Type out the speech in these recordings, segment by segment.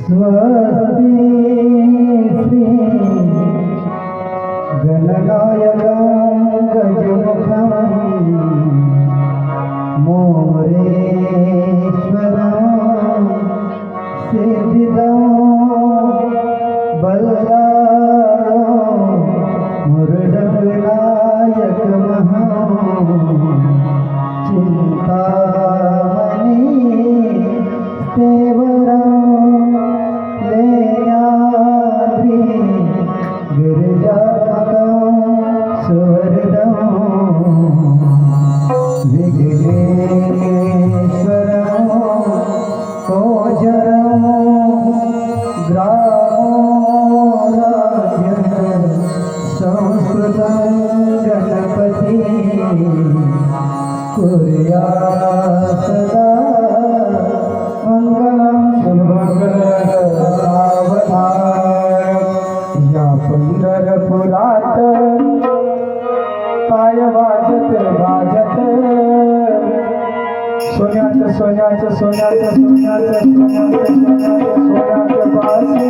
स्वस्ति श्री गणनायकं गजमुखं मोरेश्वरं सिद्धिदं बलदारं मुरुडविनायकमहं चिन्तामणि देवरं लेण्याद्रि गिरिजात्मकं सुवरदं विघ्नेश्वरं ओजरं ग्रामो राज्यं संस्कृतं गणपति कुर्यात् सदा मंगलम शुभमंगलम या पंढरपुरात पाय वाजत वाजत सोन्याचं सोन्याचं सोन्याचं सोन्याचं सोन्याचं बासी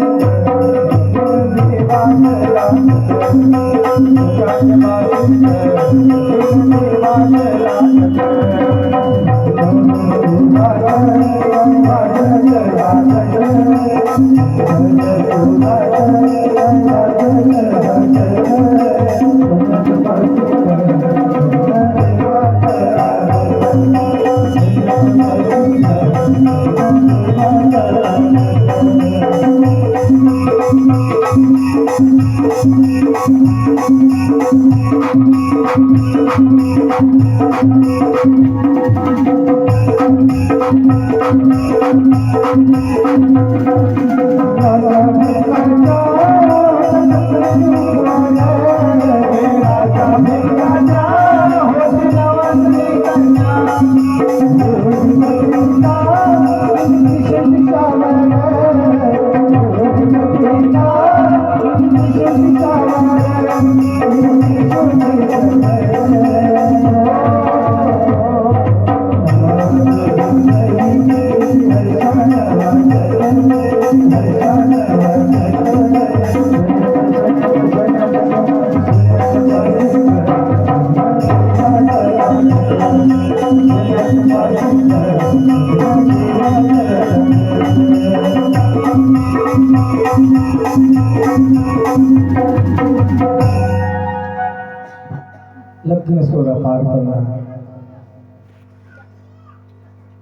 लग्न सोहळा पार पडला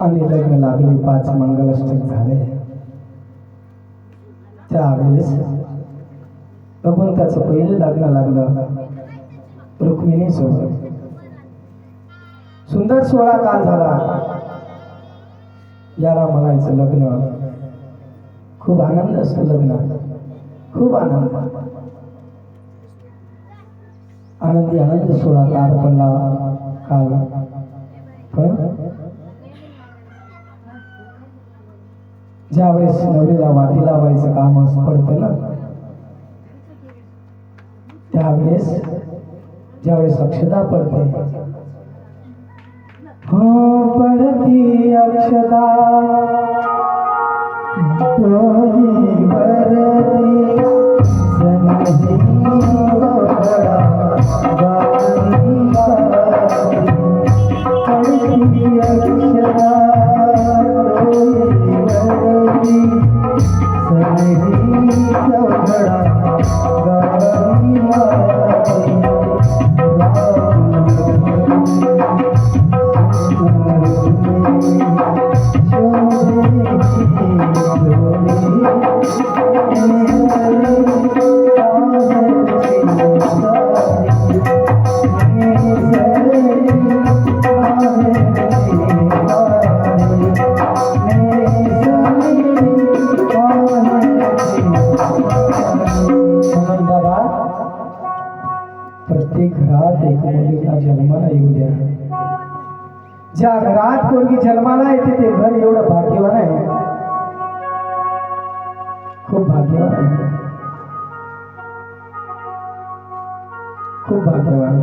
आणि लग्न लागले 5 मंगलाष्टक झाले. त्यावेळेस भगवंताचं पहिलं लग्न लागलं रुक्मिणी सोबत. सुंदर सोहळा काल झाला. याला म्हणायचं लग्न. खूप आनंद असतो लग्नात, खूप आनंद. आनंदी आनंद सोहळा पार पडला काल. पण ज्यावेळेस नवरीला वाटी लावायचं काम पडतं ना, त्यावेळेस ज्यावेळेस अक्षता पडते, हो पडती अक्षता डोली भरती सनदी बडा गाणी पडती अक्षता डोली भरती सनदी बडा गाणी प्रत्येक घरात एक मुलीला जन्माला येऊ द्या. ज्या घरात पोरगी जन्माला येते ते घर एवढं भाग्यवान आहे, खूप भाग्यवान आहे, खूप भाग्यवान.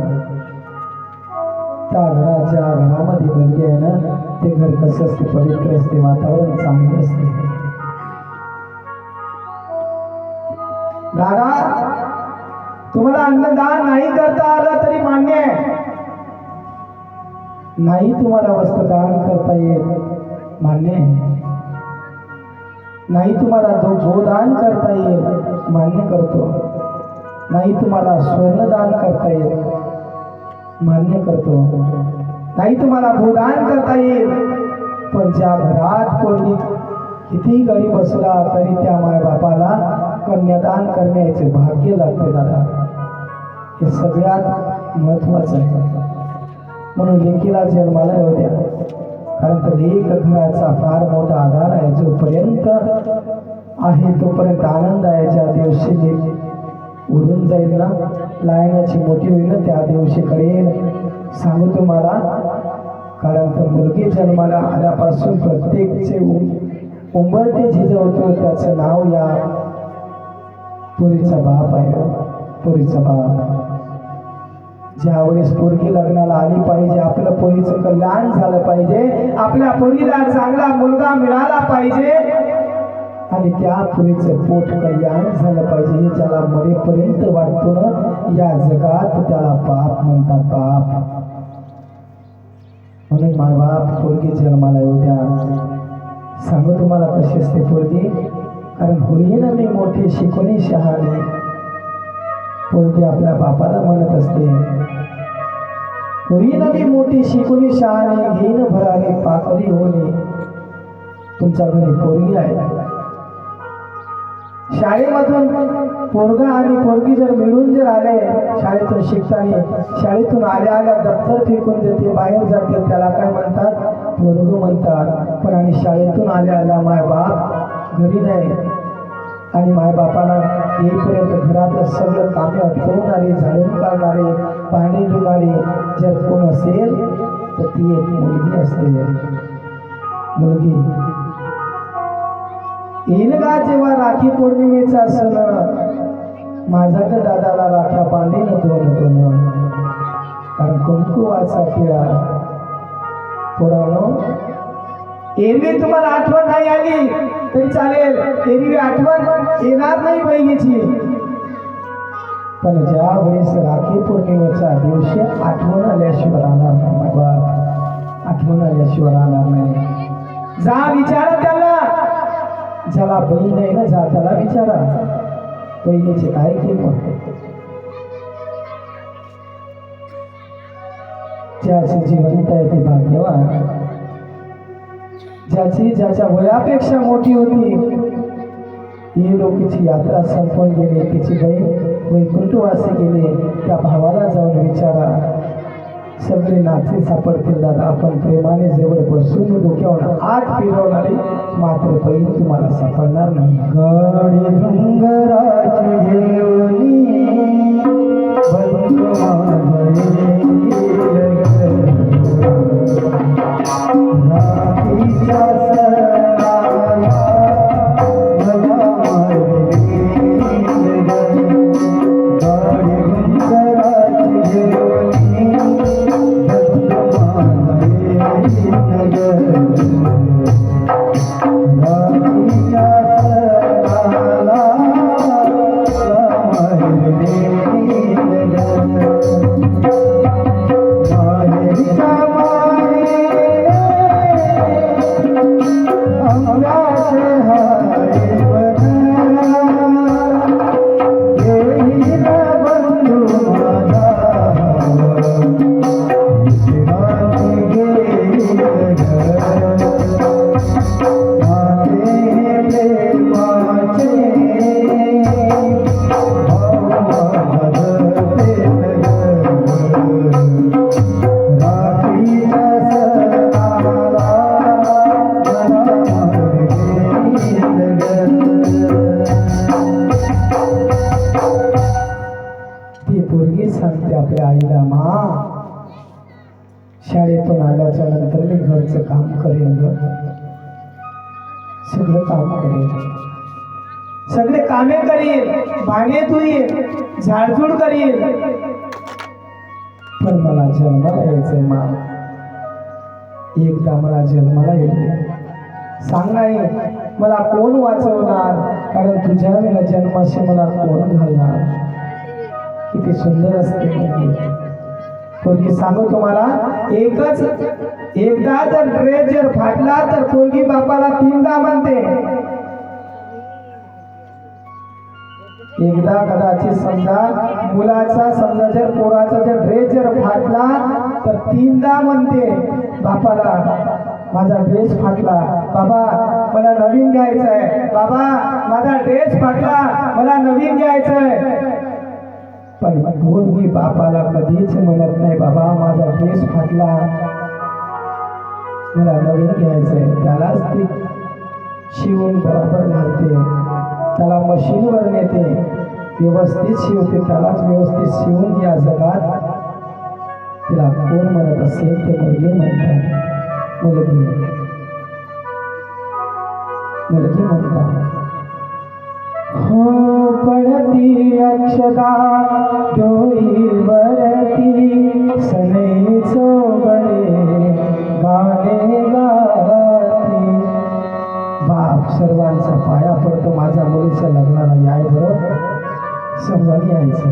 त्या घराच्या घरामध्ये मुलगी आहे ना, ते घर कसं असते, पवित्र असते, वातावरण चांगलं असते. दादा, तुम्हाला अन्नदान नाही करता आलं तरी मान्य आहे, नाही तुम्हाला वस्त्रदान करता येत मान्य आहे, नाही तुम्हाला गोदान करता येईल मान्य करतो, नाही तुम्हाला स्वर्णदान करता येईल मान्य करतो, नाही तुम्हाला भूदान करता येईल, पण ज्या घरात कोणी किती गरीब असला तरी त्या मायबापाला कन्यादान करण्याचे भाग्य लागते दादा. हे सगळ्यात महत्वाचं आहे. म्हणून लेकीला जन्माला येऊ द्या, कारण तर लेक घराचा फार मोठा आधार आहे. जोपर्यंत आहे तोपर्यंत आनंद आहे. ज्या दिवशी लेक उडून जाईल ना, लायण्याची मोठी होईल, त्या दिवशी कळेल. सांगू तुम्हाला, कारण तर मुलगी जन्माला आल्यापासून प्रत्येकचे उंबरटे झिजवतो त्याचं नाव या पुरीचा बाप आहे. पुरीचा बाप ज्यावेळेस पोरगी लग्नाला आली पाहिजे, आपल्या पोरीचं कल्याण झालं पाहिजे, आपल्या पोरीला चांगला मुलगा मिळाला पाहिजे आणि त्या पोरीचं पोट कल्याण झालं पाहिजे, हे ज्याला मरेपर्यंत वाटतो ना, या जगात त्याला बाप म्हणतात. बाप म्हणून मायबाप पोरगी जन्माला येऊ द्या. सांगू तुम्हाला कशी असते पोरगी, कारण होईना मी मोठी शिकवणी शहाणी. पोरगी आपल्या बापाला म्हणत असते, होईना मी मोठी शिकवणी शहाणी, घेईन भरारी पाकरी होणे. तुमच्या घरी पोरगी आहे, शाळेमधून पोरगा आणि पोरगी जर मिळून जर आले, शाळेतून शिकताना, शाळेतून आल्या आल्या दप्तर फेकून देते, बाहेर जाते, त्याला काय म्हणतात? पोरग म्हणतात. पण आणि शाळेतून आल्या आल्या मायबाप घरी नाही, आणि मायबापाला येईपर्यंत घरातलं सगळं कामे अटकवणारे, झाडून काढणारे, पाणी धुणारे जर कोण असेल तर ती एक मुलगी असते. मुलगी येईल का जेव्हा राखी पौर्णिमेचा सण, माझा तर दादाला राख्या बांधीन दोन, कारण कुंकुवाचा पिळा. पुराणो, एरवी तुम्हाला आठवण नाही आली तरी चालेल, एरवी आठवण येणार नाही बहिणीची, पण ज्या वेळेस राखी पौर्णिमेच्या दिवशी आठवण आल्याशिवाय राहणार नाही बाबा, आठवण आल्याशिवाय राहणार नाही. जा विचारा त्याला, ज्याला बहीण नाही ना, जा त्याला विचारा बहिणीचे काय किंमत. ज्याचे जिवंत आहे ते भाग्यवान, ज्याची ज्याच्या वयापेक्षा मोठी होती, ही लोकीची यात्रा संपून गेली, तिची बहीण वैकुंठवासी गेली, त्या भावाला जाऊन विचारा. सगळे नाते सापडतील दादा, आपण प्रेमाने जवळ बसून डोक्यावर आत फिरवणारे, मात्र बहीण तुम्हाला सापडणार नाही. गाडी डोंगराची घेऊनी बंधू रात्रीच्या सांगते आपल्या आईला, मा शाळेतून आल्याच्या नंतर मी घरचं काम करेन, सगळं काम करेन, सगळे कामे करील, भांडे धुईल, झाडझूड करील, पण मला जन्माला यायचंय मा, एकदा मला जन्माला येऊ दे. सांग नाही, मला कोण वाचवणार, कारण तुझ्या विना जन्माशी मला कोण घालणार. किती सुंदर असते पोरगी. सांगू तुम्हाला, एकदा जर ड्रेस जर फाटला तर पोरगी बापाला तीनदा म्हणते. एकदा कदाचित समजा मुलाचा, समजा जर पोराचा जर ड्रेस जर फाटला तर तीनदा म्हणते बापाला, माझा ड्रेस फाटला, बाबा मला नवीन घ्यायचा आहे, बाबा माझा ड्रेस फाटला, मला नवीन घ्यायचं आहे. पण पोरगी बापाला कधीच म्हणत नाही, बाबा माझा ड्रेस फाटला, मला नवीन घ्यायचंय. त्यालाच ती शिवून बरोबर घालते, त्याला मशीनवर नेते, व्यवस्थित शिवते, त्यालाच व्यवस्थित शिवून या जगात तिला कोण म्हणत असेल ते मुलगी म्हणतात. मुलगी म्हणतात. हो पडती अक्षदा डोईवरती, सनई चोगळे गाणे गाती. बाप सर्वांचा पाया पडतो, माझ्या मुलीच्या लग्नाला याय बरं, सर्वांनी यायचं,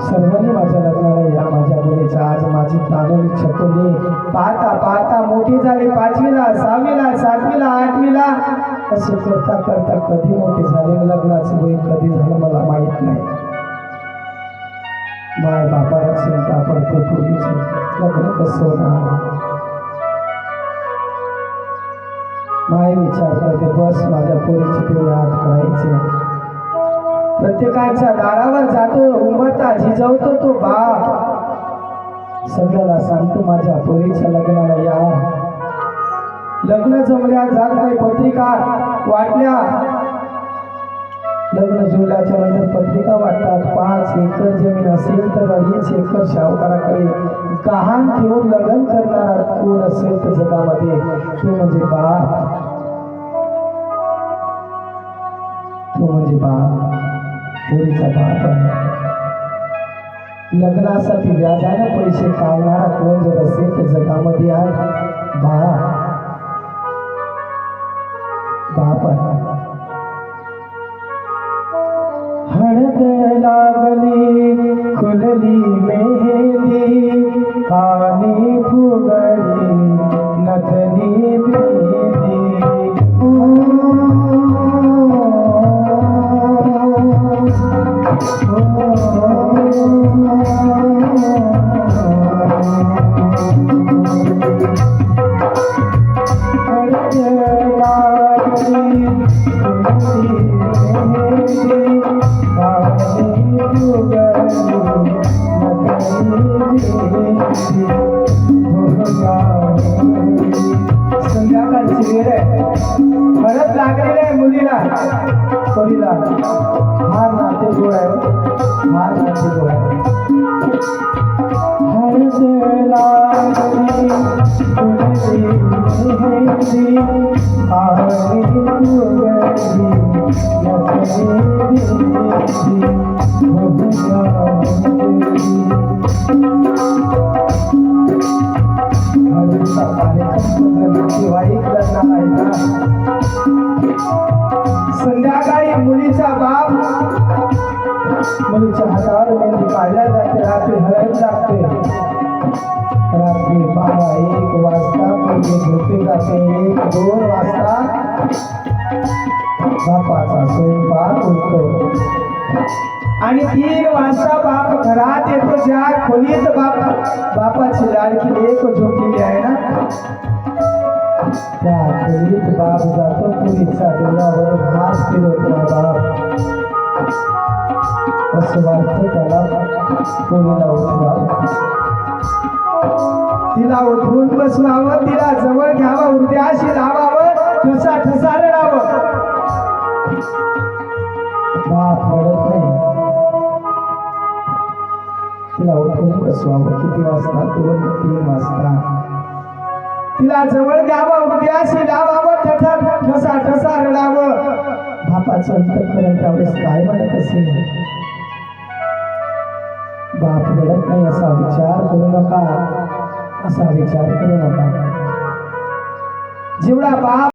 सर्वांनी माझ्या लग्नाला या. माझ्या मुलीचा आज माझी तांदूळ छकुली पाहता पाहता मोठी झाली, 5वीला 6वीला 7वीला 8वीला, असं करता करता कधी मोठी झाली, लग्नाचं वय कधी झालं मला माहित नाही. माय बापाला चिंता पडते, पूर्वीचे लग्न कसं होणार. माय विचार करते, बस माझ्या पोरीची तेवढी हात करायचे. प्रत्येकाच्या दारावर जातो, उंबरता झिजवतो तो बाप, सगळ्याला सांगतो माझ्या पोरीच्या लग्नाला या. लग्न जमल्या जात नाही, पत्रिका वाटल्या, लग्न जुळल्याच्या नंतर पत्रिका वाटतात. 5 एकर जमीन असेल तर 2.5 एकर शाहूकाराकडे गहाण ठेवून लग्न करणारा कोण असेल तर जगामध्ये, तो म्हणजे बाप, तो म्हणजे बाप, पोरीचा बाप आहे. लग्नासाठी व्याजाने पैसे काढणारा कोण जर असेल तर जगामध्ये आहे बाप आहे. हळद लागली खुलली मेहंदी, कानी फुगडी नथनी बेदी. संध्याकाळची वेळ आहे, हळद लागलेली आहे मुलीला, पोरीला. हा नाते गोळ आहे, हा नाते गोळ आहे. हळद लागली खुलली मेहंदी, कानी फुगडी नथनी बेदी. हळदीचा कार्यक्रम दिवाळीत लग्न आहे ना. संध्याकाळी मुलीचा बाप मुलीच्या हातावर मेहंदी काढल्या जाते, रात्री हळद लागते. रात्री 12-1 वाजता मुलगी झोपी जाते. 1-2 वाजता बापाचा स्वयंपाक होतो आणि 3 वाजता बाप घरात येतो. ज्या खोलीत बापाची लाडकी लेक झोपलेली आहे ना, त्या खोलीत बाप जातो. पोरीच्या डोळ्यावर हात फिरवतो बाप, असं वाटतं त्याला पोरीला उठवावं, तिला उठवून बसवावं, तिला जवळ घ्यावं, हृदयाशी लावावं, ठसा ठसा रडावं. बाप रडत नाही, तिला उठवून बसवावं. किती वाजता? 2-3 वाजता. तिला जवळ घ्यावं, हृदयाशी लावावं, ठसा ठसा रडावं. बापाचं अंतःकरण त्यावेळेस काय म्हणत असेल? बाप रडत नाही असा विचार करू नका, असा विचार करू नका. जेवढा बाप